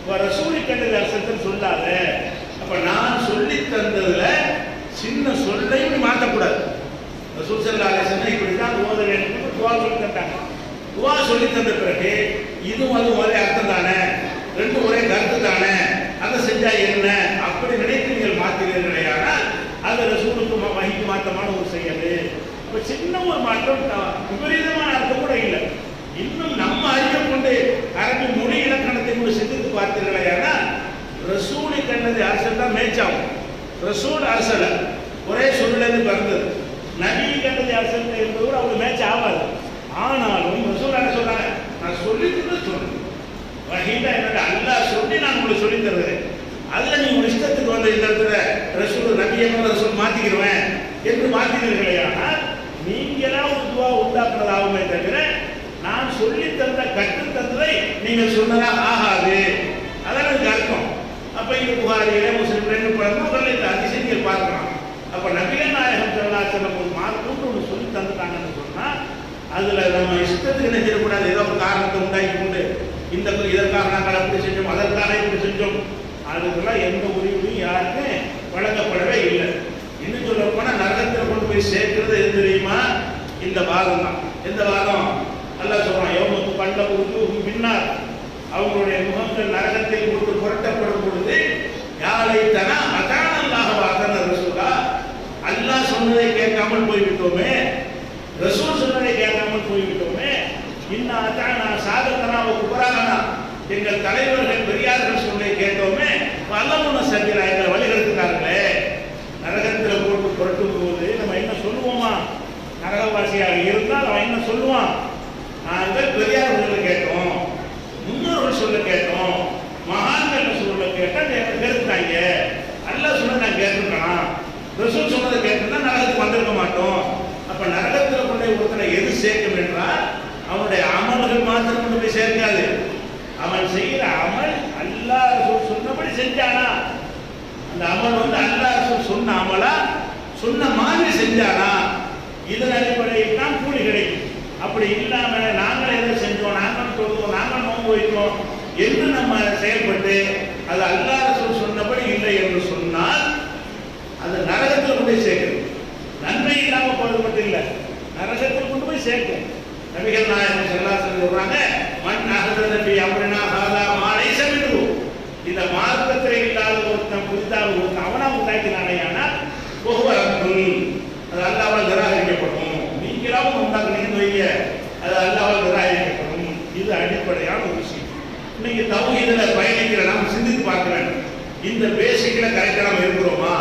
உன் ரசூலை கண்டது அரசர்த்தன்னு சொல்லாத. அப்ப நான் சொல்லி தந்ததுல சின்ன சொல்லையும் மாற்றக்கூடாது. ரசூல் ஸல்லல்லாஹு அலைஹி வஸல்லம் இப்படிதான் ஓத வேண்டும் துவா சொல்லி தந்தாங்க. துவா சொல்லி தந்த பிறகு இதுவும் அது ஒரே அர்த்தம் தானே, ரெண்டும் ஒரே கருத்து தானே, அதை செஞ்சா என்ன அப்படி நினைத்து நீங்கள் மாற்றீர்களே, ஆனால் அது ரசூலுக்கு வஹீக்கு மாற்றமான ஒரு செயல். இப்ப சின்ன ஒரு மாற்றம், விபரீதமான அர்த்தம் கூட இல்லை. இன்னும் நம்ம அறிவை கொண்டு அரபி மொழி இலக்கணத்தை கூட சிந்தித்து பார்த்தீர்களே, ஆனால் ரசூலை கண்டது அரசல் தான் மேய்ச்சாகும். ரசூல் அரசல ஒரே சொல்லிலிருந்து பிறந்தது. நபி கண்டது அரசல் என்பது அவங்களுக்கு மேட்ச் ஆகாது. ஆனாலும் ரசூல் என்ன சொல்றாங்க, நான் சொல்லிட்டு சொல்றேன், வஹீதா என்னோட அல்லாஹ் சொல்லி நான் உங்களுக்கு சொல்லி தருகிறேன். அதுல நீங்க ஒரு இஷ்டத்துக்கு வந்து இந்த இடத்துல ரசூல் நபியை ரசூல் மாத்திக்கிடுவேன் என்று மாத்தினீர்களே, ஆனால் நீங்களா ஒரு துவா உண்டாக்குறதாகுமே தவிர நான் சொல்லி தந்த கற்று தந்ததை நீங்கள் சொன்னதா ஆகாது. அதான் எனக்கு அர்த்தம். அப்ப இது புகாரிலே முஸ்லிம்ல பல அதிசயங்கள் பார்க்கலாம். அப்ப நபிகள் நாயகம் ஸல்லல்லாஹு அலைஹி வஸல்லம் ஒரு மார்க்கம் ஒன்று சொல்லி தந்துட்டாங்கன்னு சொன்னா அதுல நம்ம இஷ்டத்துக்கு என்ன செய்யக்கூடாது, ஏதோ ஒரு காரணத்தை உண்டாக்கி கொண்டு இதற்காக நாங்கள் அப்படி செஞ்சோம், அதற்காக இப்படி செஞ்சோம், அதுக்கெல்லாம் எந்த உரிமையும் யாருமே வழங்கப்படவே இல்லை. இன்னும் சொல்ல போனா நரகத்தில் கொண்டு போய் சேர்க்கிறது எது தெரியுமா? இந்த வாதம் தான். எந்த வாதம்? அல்லாஹ் சொல்றான், யௌமத்து கல்லபுருஜூஹும் பின்னார், அவங்களுடைய முகங்கள் நரகத்தில் கொண்டு புரட்டப்படும் பொழுது யாழைத்தனா அதானல்லாஹ வஅதன ரசூலா, அல்லாஹ் சொன்னதை கேட்காமல் போய்விட்டோமே, ரசூல் சொன்னதை கேட்காமல் போய்விட்டோமே, இன்னா அதானா சாதகனா குபரானா, எங்கள் தலைவர்கள் பெரியார்கள் சொன்னதை கேட்டோமே, வல்லமுன சபிலா, எங்கள் வழிகெடுத்துட்டார்களே. நரகத்தில் போட்டு புரட்டும் போது நம்ம என்ன சொல்லுவோமா? நரகவாசியாக இருந்தால் அவன் என்ன சொல்லுவான்? நாங்கள் பெரியார்கள் கேட்டோம், முன்னோர்கள் சொல்ல கேட்டோம், மகான்கள் சொல்ல கேட்டால் கேட்டுட்டாங்க, அல்லாஹ் சொன்னதை நான் கேட்டுருக்கலாம், ரசூல் சொன்னதை கேட்டுனா நரகத்துக்கு வந்திருக்க மாட்டோம். அப்ப நரகத்தில் கொண்டு ஒருத்தனை எது சேர்க்கும் என்றால் அவனுடைய அமல்கள் மாத்திரம் கொண்டு போய் சேர்க்காது, அவன் செய்கிற அமல் அல்லாஹ் ரசூல் சொன்னபடி செஞ்சானா, அந்த அமல் அல்லாஹ் ரசூல் சொன்ன அமலா, சொன்ன மாதிரி செஞ்சானா, இதன் அடிப்படையில் தான் கூலி கிடைக்கும். அப்படி இல்லாம நாங்கள் எதை செஞ்சோம், நாங்கள் தொழுவோம், நாங்கள் நோன்பு வைத்தோம் என்று நம்ம செயல்பட்டு அது அல்லாஹ் ரசூல் சொன்னபடி இல்லை என்று சொன்னால் அது நரகத்தில் கொண்டு போய் சேர்க்கிறது. நன்மை இல்லாம போறது மட்டும் இல்லை, நரகத்தில் கொண்டு போய் சேர்க்கும். நபிகள் நாயகம் ஸல்லல்லாஹு அலைஹி வஸல்லம் சொல்றாங்க, மன் அஹதத பி அம்ரினா ஹாதா மா லைஸ மின்ஹு, இந்த மார்க்கத்தில் இல்லாத ஒருத்தன் புதிதாக ஒருத்தன் அவனா உண்டாக்கினானேயானா ஒவ்வொரு அது அல்லாஹ்வால் நிராகரிக்கப்படும். நீங்களாவும் உண்டாக்குனீங்கன்னு வைங்க, அது அல்லாஹ்வால் நிராகரிக்கப்படும். இது அடிப்படையான ஒரு விஷயம். இன்னைக்கு தௌஹீதுல பயணிக்கிற நாம் சிந்தித்து பார்க்கிறேன், இந்த பேசிக்ல கரெக்டா நம்ம இருக்கிறோமா?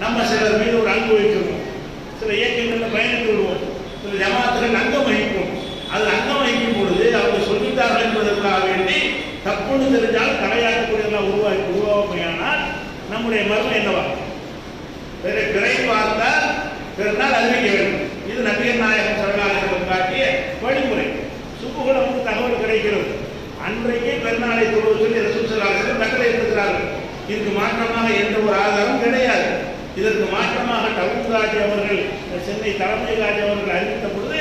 நம்ம சிலர் மீது ஒரு அன்பு வைக்கிறோம், சில இயக்கங்களில் பயணித்து விடுவோம், சில ஜமாத்துகள் அங்கம் வகிப்போம். அது அங்கம் வகிக்கும் பொழுது அவங்க சொல்லிட்டார்கள் என்பதற்காக வேண்டி தப்புன்னு தெரிஞ்சாலும் தலையாட்டக்கூடியதெல்லாம் உருவாமையானால் நம்முடைய மர்மம் என்னவா? வேற பிறை பார்த்தால் பிறனால் அறிவிக்க வேண்டும். இது நபிகள் நாயகம் ஸல்லல்லாஹு அலைஹி வஸல்லம் காட்டிய வழிமுறை. சுபுகுல தகவல் கிடைக்கிறது. அன்றைக்கே பெருநாளை தொழுவது சொல்லி ரசூல் ஸல்லல்லாஹு அலைஹி வஸல்லம் கட்டளை இருக்கிறார்கள். இதுக்கு மாற்றமாக எந்த ஒரு ஆதாரம் கிடையாது. இதற்கு மாற்றமாக டவுன் காஜி அவர்கள், சென்னை தலைமை காஜி அவர்கள் அறிவித்த பொழுது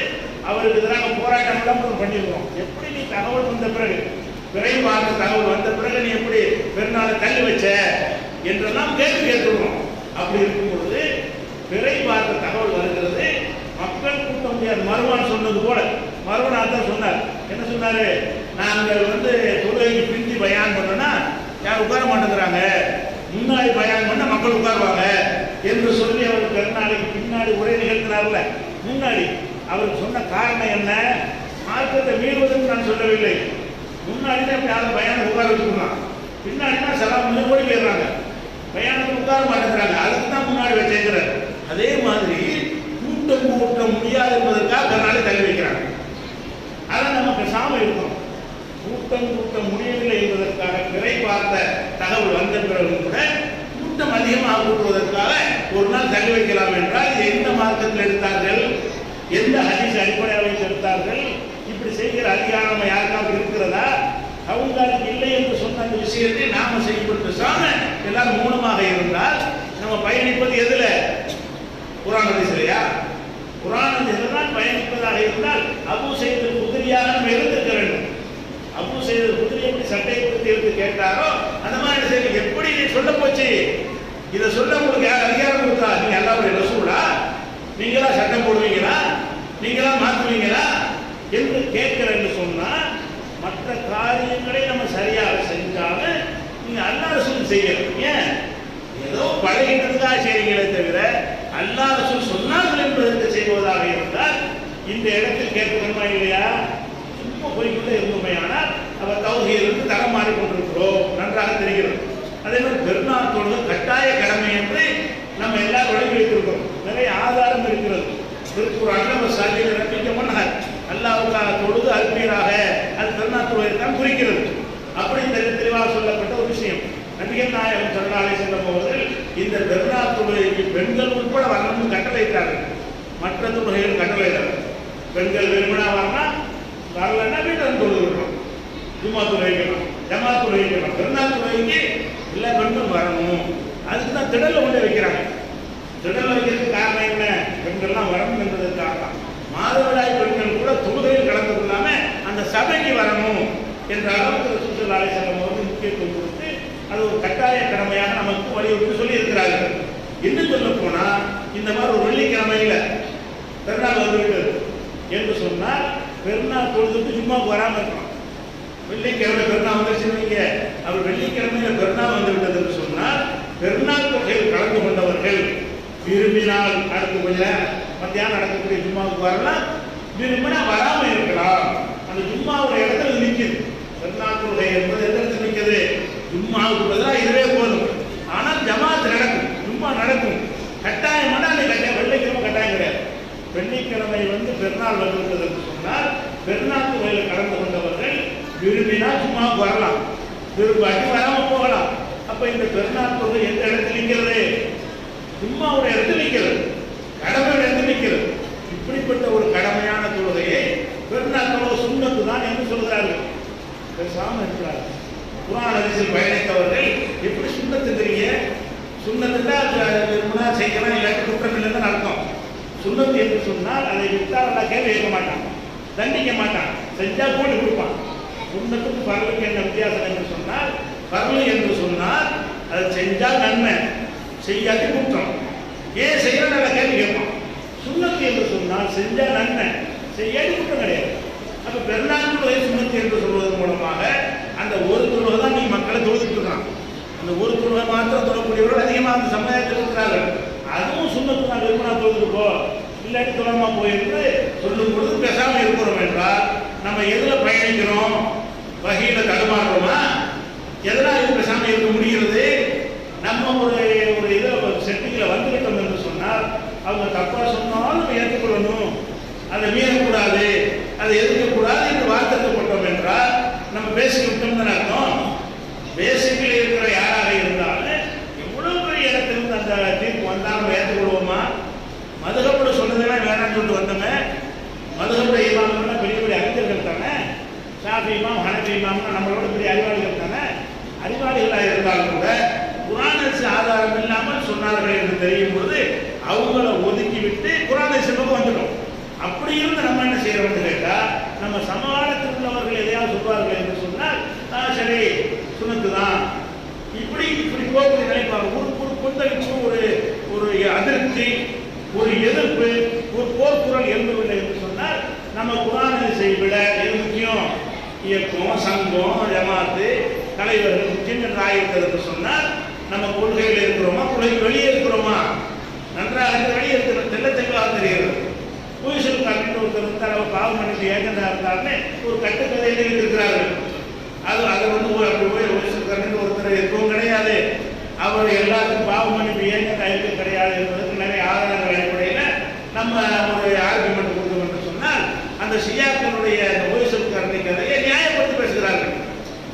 அவருக்கு எதிராக போராட்டம் எல்லாம் பண்ணியிருக்கிறோம். எப்படி நீ தகவல் வந்த பிறகு, பிறை பார்த்த தகவல் வந்த பிறகு நீ எப்படி பெருநாளை தள்ளி வச்ச என்றெல்லாம் கேள்வி கேட்டுக்கிறோம். அப்படி இருக்கும் பொழுது பிறை பார்த்த தகவல் வருகிறது, மக்கள் கூட்ட முடியாது. மருவான் சொன்னது போல மருவன் தான் சொன்னார். என்ன சொன்னாரு? நாங்கள் தொழுகைக்கு பிந்தி பயான் பண்ணோம்னா யார் உட்கார மாட்டேங்கிறாங்க, முன்னாடி பயான் பண்ண மக்கள் உட்காருவாங்க என்று சொல்லி அவர் பெருநாளைக்கு பின்னாடி உரை நிகழ்த்தினார்ல. முன்னாடி அவர் சொன்ன காரணம் என்ன? மார்க்கத்தை மீறுவதற்கு நான் சொல்லவில்லை. முன்னாடி தான் யாரும் பயானம் உட்கார வச்சுக்கலாம், பின்னாடி தான் சலாம் ஓடி போயிடுறாங்க, பயானத்துக்கு உட்கார மாட்டேங்கிறாங்க, அதுக்கு தான் முன்னாடி வச்சிருக்கிறார். அதே மாதிரி கூட்டம் கூட்ட முடியாது என்பதற்காக பெருநாளை தள்ளி வைக்கிறாங்க. அதை நம்ம பேசாம இருக்கோம். கூட்டம் கூட்ட முடியவில்லை என்பதற்காக பிறை பார்த்த தகவல் வந்த பிறகு கூட கூட்டம் அதிகமாக கூட்டுவதற்காக ஒரு நாள் தள்ளி வைக்கலாம் என்றால் இது எந்த மார்க்கத்தில் எடுத்தார்கள், எந்த ஹதீஸ் அடிப்படையாக வைத்து எடுத்தார்கள்? இப்படி செய்கிற அதிகாரம் யாருக்காவது இருக்கிறதா? அவங்களுக்கு இல்லை என்று சொன்ன அந்த விஷயத்தை நாம செய்யப்பட்டு சாம எல்லாரும் மூலமாக இருந்தால் நம்ம பயணிப்பது எதுல? குர்ஆன் ஹதீஸ்லையா? குர்ஆன் ஹதீஸ்ல தான் பயணிப்பதாக இருந்தால் அபூ சயீத் குத்ரியாக நம்ம இருந்திருக்க வேண்டும். அபூ சயீத் குத்ரி எப்படி சட்டை கொடுத்து எடுத்து கேட்டாரோ அந்த மாதிரி சரி, எப்படி நீ சொல்ல போச்சு? இதை சொல்ல உங்களுக்கு யார் அதிகாரம் கொடுத்தா? நீங்க அல்லாஹ்வுடைய ரசூலா? நீங்களா சட்டம் போடுவீங்களா? நீங்களா மாற்றுவீங்களா என்று கேட்கிறேன்னு சொன்னா மற்ற காரியங்களை நம்ம சரியாக செஞ்சாலும் நீங்க அல்லாஹ் ரசூல் செய்யணும். ஏன் ஏதோ பழகிட்டதுக்காக செய்றீங்களே தவிர அல்லாஹ் ரசூல் சொன்னார்கள் என்பதற்கு செய்வதாக இருந்தால் இந்த இடத்தில் கேட்கணுமா இல்லையா? சும்மா போய்கிட்டே இருந்தோமையானால் அவர் தௌஹீதுக்கு தரம் மாறிக்கொண்டிருக்கிறோம், நன்றாக தெரிகிறது. அதே மாதிரி பெருநாள் தொழுகை கட்டாய கடமை என்று நம்ம எல்லாரும் வழங்கி வைத்திருக்கிறோம். நிறைய ஆதாரம் இருக்கிறது. திருக்குறான்ல சாதியில் நம்பிக்கை பண்ணார், அல்லாஹ்வுக்காக தொழுது அல்பீராக அது பெருநாள் தொழுகை தான் குறிக்கிறது. அப்படி தெளிவாக சொல்லப்பட்ட ஒரு விஷயம். நபிகள் நாயகம் ஸல்லல்லாஹு அலைஹி வஸல்லம் அவர்கள் இந்த பெருநாள் தொழுகைக்கு பெண்கள் உட்பட வரணும்னு கட்டளையிட்டார்கள். மற்ற தொழுகைகள் கட்டளையிட்டார்கள். பெண்கள் விரும்பினா வரலாம், வரலன்னா வீட்டில் தொழுகிறோம், ஜும்மா தொழுகைக்கணும், ஜமாத் தொழுகைக்கணும். பெருநாள் தொழுகைக்கு எல்லா பெண்களும் வரணும். அதுக்கு தான் திடல்ல கொண்டு வைக்கிறாங்க. திடல்ல வைக்கிறதுக்கு காரணம் என்ன? பெண்கள்லாம் வரணும் என்பதற்காக தான். மாதவிடாய் பெண்கள் கூட தொழுகையில் கலந்து கொள்ளாம அந்த சபைக்கு வரணும் என்ற அளவுக்கு ரசூல் ஸல்லல்லாஹு அலைஹி வஸல்லம் அவர்கள் முக்கியத்துவம் கொடுத்து அது ஒரு கட்டாய கடமையாக நமக்கு வலியுறுத்தி சொல்லி இருக்கிறார்கள். இன்னும் சொல்ல போனா இந்த மாதிரி ஒரு வெள்ளிக்கிழமையில பெருநாள் வந்துவிட்டது என்று சொன்னால் பெருநாள் தொழுதுட்டு ஜும்மாவுக்கு வராமல் இருக்கலாம். வெள்ளிக்கிழமை பெருநாள் வந்துருச்சுன்னு வைங்க, அவர் வெள்ளிக்கிழமையில பெருநாள் வந்து விட்டது என்று சொன்னால் பெருநாள் தொகையில் கலந்து கொண்டவர்கள் விரும்பினால் அடுத்து கொஞ்சம் மத்தியானம் நடக்கக்கூடிய ஜும்மாவுக்கு வரலாம், விரும்பினா வராம இருக்கலாம். அந்த ஜும்மா ஒரு இடத்துல நிற்குது. பெருநாள் தொகை என்பது எந்த இடத்துல நிற்குது? ஜும்மாவுக்கு பதிலாக இதுவே போதும். ஆனால் ஜமாத் நடக்கும், ஜும்மா நடக்கும். கட்டாயமான அந்த கட்டாயம் வெள்ளிக்கிழமை கட்டாயம் கிடையாது. வெள்ளிக்கிழமை பெருநாள் வந்துவிட்டது என்று சொன்னால் பெருநாள் தொகையில் கலந்து கொண்டவர்கள் விரும்பினால் ஜும்மாவுக்கு வரலாம், விரும்பாட்டி வராமல் போகலாம். அப்ப இந்த பெருநாள் தொகை எந்த இடத்துல நிற்கிறது? ஜும்மாவுடைய இடத்துல நிற்கிறது, கடமையோட இடத்துல நிற்கிறது. இப்படிப்பட்ட ஒரு கடமையான தொழுகையை பெருநாள் தொழுகை சுன்னத்து தான் என்று சொல்கிறார்கள். பேசாம இருக்கிறார்கள். குர்ஆன் ஹதீஸில் பயணித்தவர்கள் எப்படி சுன்னத்துங்கிறீங்க? சுன்னத்துன்னா விரும்பினா செய்யலாம், இல்லாட்டி குற்றம் இல்லைன்னு அர்த்தம். சுன்னத்து என்று சொன்னால் அதை விட்டால் நல்லா கேள்வி கேட்க மாட்டான், தண்டிக்க மாட்டான், செஞ்சா கூலி கொடுப்பான். சுன்னத்துக்கு பரலுக்கு என்ன வித்தியாசம் என்று சொன்னால், பரலு என்று சொன்னால் அதை செஞ்சால் நன்மை, செய்யாட்டி குற்றம். ஏன் செய்யற நல்ல கேள்வி கேட்பான். சுன்னத்து என்று சொன்னால் செஞ்சா நன்மை, செய்யாட்டி குற்றம் கிடையாது. அப்ப பெருநாள் தொழுகை சுன்னத்து என்று சொல்வதன் மூலமாக அந்த ஒரு தொழுகை தான் நீ மக்களை தொழுதுட்டு இருக்கான். அந்த ஒரு தொழுகை மாத்திரம் தொழக்கூடியவர்கள் அதிகமாக அந்த சமுதாயத்தில் இருக்கிறார்கள். அதுவும் சுன்னத்து தான், விரும்பினா தொழுது போ, இல்லாட்டி தொழாம போயிருந்து சொல்லும் பொழுது பேசாம இருக்கிறோம் என்றால் நம்ம எதுல பயணிக்கிறோம்? வகையில தடுமாறுறோமா? எதெல்லாம் இது பேசாம இருக்க முடிகிறது? நம்ம ஒரு இதை செட்டிங்கில் வந்துவிட்டோம் என்று சொன்னால் அவங்க தப்பா சொன்னாலும் நம்ம ஏற்றுக்கொள்ளணும், அதை மீறக்கூடாது, அதை எதிர்க்கக்கூடாது என்று வார்த்தைப்பட்டோம் என்றால் நம்ம பேசிக்கிட்டோம்னு அர்த்தம். பேசிக்கில் இருக்கிற யாராக இருந்தாலும் எவ்வளவு பெரிய இடத்திலிருந்து அந்த தீர்ப்பு வந்தால் நம்ம ஏற்றுக்கொள்வோமா? மதுகப்பட சொன்னதெல்லாம் வேணாம்னு சொல்லிட்டு வந்தோமே. மதுகப்பட இமாம்னா பெரிய பெரிய அறிஞர்கள் தானே. ஷாஃபி இமாம், ஹனஃபி இமாம்னா நம்மளோட பெரிய அறிவாளிகள் தானே. அறிவாளிகளாக இருந்தாலும் கூட குர்ஆன் ஹதீஸ் ஆதாரம் இல்லாமல் சொன்னார்கள் என்று தெரியும் பொழுது அவங்கள ஒதுக்கிவிட்டு குர்ஆன் ஹதீஸ் பக்கம் வந்துடும். அப்படி இருந்து நம்ம என்ன செய்யறோம்னு கேட்டா, நம்ம சமகாலத்தில் உள்ளவர்கள் எதையாவது சொல்வார்கள் என்று சொன்னால் சரி சுன்னத்து தான், இப்படி போகக்கூடிய நிலைப்பாடு. ஒரு கொந்தளிப்பு, ஒரு அதிருப்தி, ஒரு எதிர்ப்பு, ஒரு போர்க்குரல் எழுந்தவில்லை என்று சொன்னால் நம்ம குர்ஆன் ஹதீஸை விட எது முக்கியம்? இயக்கம், சங்கம், ஜமாத்து, தலைவர்கள் முக்கியம் என்று ஆகிவிட்டது என்று சொன்னால் நம்ம கொள்கையில் இருக்கிறோமா, கொள்கை வெளியே இருக்கிறோமா? நன்றாக வெளியே இருக்கிற தெல்ல தெளிவாக தெரிகிறது. புதுசல் கட்டிட்டு ஒருத்தர் இருந்தால் அவர் பாவம் பண்ணிட்டு ஏஜெண்டா இருந்தாருன்னு ஒரு கட்டுக்கதையில் இருக்கிறார்கள். அது அப்படி போய் புதுசல் கட்டிட்டு ஒருத்தர் எதுவும் கிடையாது. அவர் எல்லாத்துக்கும் பாவம் பண்ணிட்டு ஏஜெண்டா இருக்க கிடையாது என்பதற்கு நிறைய ஆதாரங்கள் அடிப்படையில் நம்ம ஒரு ஆர்குமெண்ட் கொடுத்தோம் என்று சொன்னால் அந்த ஷியாக்களுடைய அந்த புதுசல் கரணி கதையை நியாயப்படுத்தி பேசுகிறார்கள்.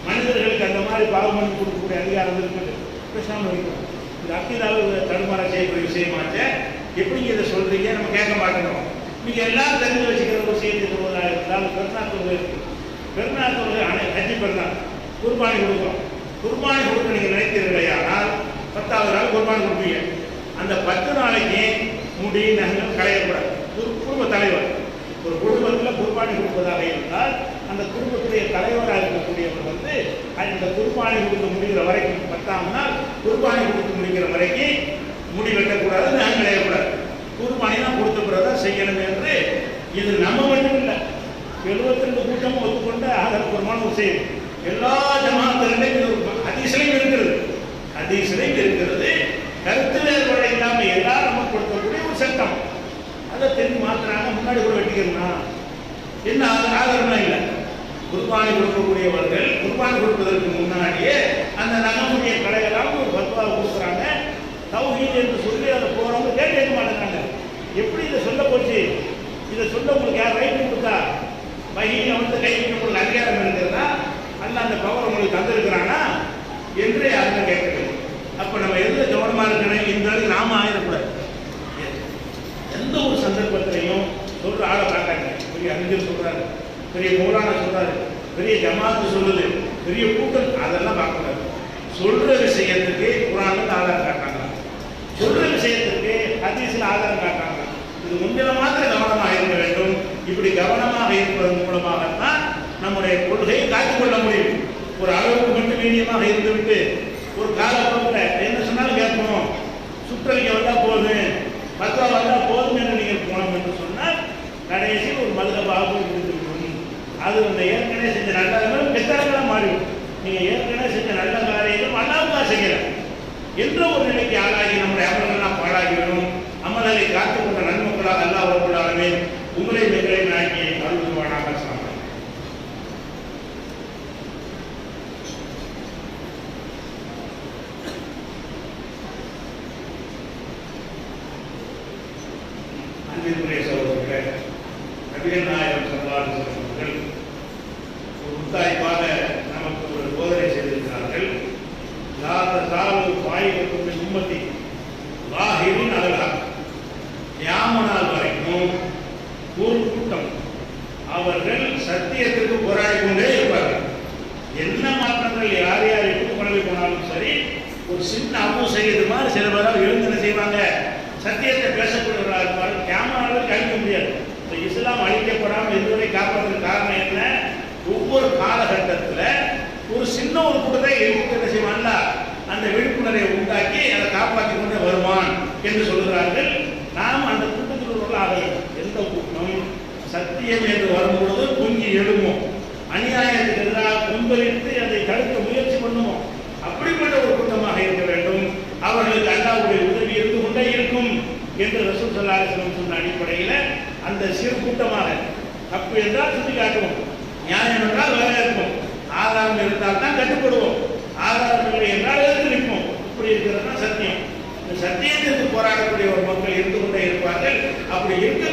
மனிதர்களுக்கு அந்த மாதிரி பாவம் பண்ணி கொடுக்கக்கூடிய அதிகாரம் இருக்குது, பேசாமல் இருக்கிறோம். இந்த அக்கீதாவில் தடுமாற செய்யக்கூடிய விஷயமாச்ச எப்படி இதை சொல்றீங்க? நம்ம கேட்க மாட்டேங்கிறோம். நீங்க எல்லாம் தெரிஞ்சு வச்சுக்கிற ஒரு விஷயத்தை சொல்வதாக இருந்தால் பெருநாள் தொழுகை இருக்கு. பெருநாள் தொழுகை ஹஜ்ஜி பெருநாள் குர்பானி கொடுக்குறோம். குர்பானி கொடுக்க நீங்க நினைத்தீர்களே, ஆனால் 10வது நாள் குர்பானி கொடுப்பீங்க. அந்த 10 நாளைக்கு முடி நகங்கள் களையக்கூடாது. குடும்ப தலைவர் ஒரு குடும்பத்தில் குர்பானி கொடுப்பதாக இருந்தால் அந்த குடும்பத்துடைய தலைவராக இருக்கக்கூடியவர் அந்த குர்பானி கொடுத்து முடிகிற வரைக்கும் 10ஆம் நாள் குர்பானி கொடுத்து முடிக்கிற வரைக்கும் முடி வெட்டக்கூடாது, நகம் களையக்கூடாது. குர்பானிலாம் கொடுத்த பிறகுதான் செய்யணும் என்று இது நம்ம மட்டும் இல்லை, 72 கூட்டமும் ஒத்துக்கொண்டு ஆதரவுபூர்வமான ஒரு செய்தி. எல்லா ஜமாத்துகளையும் ஹதீஸ்லையும் இருக்கிறது, ஹதீஸ்லையும் இருக்கிறது. கருத்து வேறுபாடு இல்லாமல் எல்லாரும் நம்ம கொடுக்கக்கூடிய ஒரு சட்டம். அதை தெரிஞ்சு மாத்திராங்க, முன்னாடி கூட வெட்டிக்கணும் என்ன ஆதரவுலாம் இல்லை. குர்பானி கொடுக்கக்கூடியவர்கள் குர்பானி கொடுப்பதற்கு முன்னாடியே அந்த நகமுடைய கடையெல்லாம் ஒரு பத்வாவை கொடுக்குறாங்க. தௌஹீத் என்று சொல்லி அதை போறவங்க கேட்க மாட்டேங்கிறாங்க. எப்படி இதை சொல்ல போச்சு? இதை சொல்ல உங்களுக்கு யார் ரைட்டு கொடுத்தா? வகையை வந்து கை உங்களுக்கு அதிகாரம் இருக்கிறதா? அல்ல அந்த பவர் உங்களுக்கு தந்திருக்கிறானா என்று யாருமே கேட்கறது. அப்ப நம்ம எதுல கவனமா இருக்கணும்? இந்த அளவுக்கு நாம ஆயிடக்கூடாது. எந்த ஒரு சந்தர்ப்பத்திலையும் சொல்ற ஆளை காட்டாங்க. பெரிய அறிஞர் சொல்றாரு, பெரிய மௌலானா சொல்றாரு, பெரிய ஜமாத்து சொல்லுது, பெரிய கூட்டம், அதெல்லாம் பார்க்கக்கூடாது. சொல்ற விஷயத்துக்கு குர்ஆன்ல ஆதாரம் காட்டாங்க, சொல்ற விஷயத்துக்கு ஹதீஸ்ல ஆதாரம் காட்டாங்க. இது முன்னில மாத்திரம் கவனமாக இருக்க வேண்டும். இப்படி கவனமாக இருப்பதன் மூலமாகத்தான் நம்முடைய கொள்கையை காத்துக்கொள்ள முடியும். ஒரு அளவுக்கு மட்டும் மீடியமாக இருந்துவிட்டு ஒரு காலப்போக்கில் என்ன சொன்னாலும் கேட்போம், சுற்றறிக்கை வந்தால் போதும், பத்வா வந்தால் போதும் என்று நீங்கள் போனோம் என்று சொன்னால் கடைசியில் ஒரு மதுரபாக இருந்துவிடும். அது அந்த ஏற்கனவே செஞ்ச நல்ல கெட்டடங்களாக மாறிவிடும். நீங்கள் ஏற்கனவே செஞ்ச நல்ல காரியங்களும் அல்லாவுக்காக செய்யலாம் என்ற ஒரு நிலைக்கு ஆளாகி நம்முடைய அமல்கள்லாம் பாழாகிவிடும். அமல்களை காத்துக்கொண்ட நன்மக்களாக அல்லாஹ் ரப்பல் ஆலமீன் உங்களை எங்களை நாக்கி அருள்வானாக. அன்பிற்குரிய சகோதரர்களே, நபிகள் நாயகம் ஸல்லல்லாஹு அலைஹி வஸல்லம் அவர்கள் ஒரு முத்தாய்ப்பாக நமக்கு ஒரு போதனை செய்திருக்கிறார்கள். லா தஸாலு தாயிஃபத்தும் மின் உம்மத்தி ஸாஹிரீன் அலல் ஹக். கியாமத் நாள் வரைக்கும் ஒரு கூட்டம் அவர்கள் சத்தியத்திற்கு போராடி கொண்டே இருப்பார்கள். என்ன மாற்றங்கள் யார் யார் எப்படி பரவி போனாலும் சரி, ஒரு சின்ன அபு செய்யறது மாதிரி சில பேரால் எழுந்து செய்வாங்க, சத்தியத்தை பேசக்கூடியவர்களாக இருப்பார்கள். கியாமத் நாளுக்கு அழிக்க முடியாது. இஸ்லாம் அழிக்கப்படாமல் இதுவரை காப்பதற்கு காரணம் என்ன? ஒவ்வொரு காலகட்டத்தில் ஒரு சின்ன ஒரு கூட்டத்தை என்ன செய்வான்ல, அந்த விழிப்புணர்வை உண்டாக்கி அதை காப்பாற்றி கொண்டே வருவான் என்று சொல்கிறார்கள். நாம் அந்த கூட்டத்தில் உள்ளவர்களாக எந்த கூட்டம் சத்தியம் என்று வரும்பொழுது பொங்கி எழுமோ, அநியாயத்துக்கு எதிராக கொந்தளித்து அதை தடுக்க முயற்சி பண்ணுமோ, அப்படிப்பட்ட ஒரு கூட்டமாக இருக்க வேண்டும். அவர்களுக்கு அல்லாஹ்வுடைய உதவி இருந்து கொண்டே இருக்கும் என்று ரசூல் ஸல்லல்லாஹு அலைஹி வஸல்லம் சொன்ன அடிப்படையில் அந்த சிறு கூட்டமாக தப்பு என்றால் சுட்டி காட்டுவோம், நியாயம் என்றால் வேலை இருக்கும், ஆதாரம் இருந்தால் தான் கட்டுப்படுவோம், ஆதாரம் இல்லை என்றால் எழுந்து நிற்போம். இப்படி இருக்கிறது தான் சத்தியம். இந்த சத்தியத்திற்கு போராடக்கூடிய ஒரு மக்கள் இருந்து கொண்டே இருப்பார்கள். அப்படி இருக்க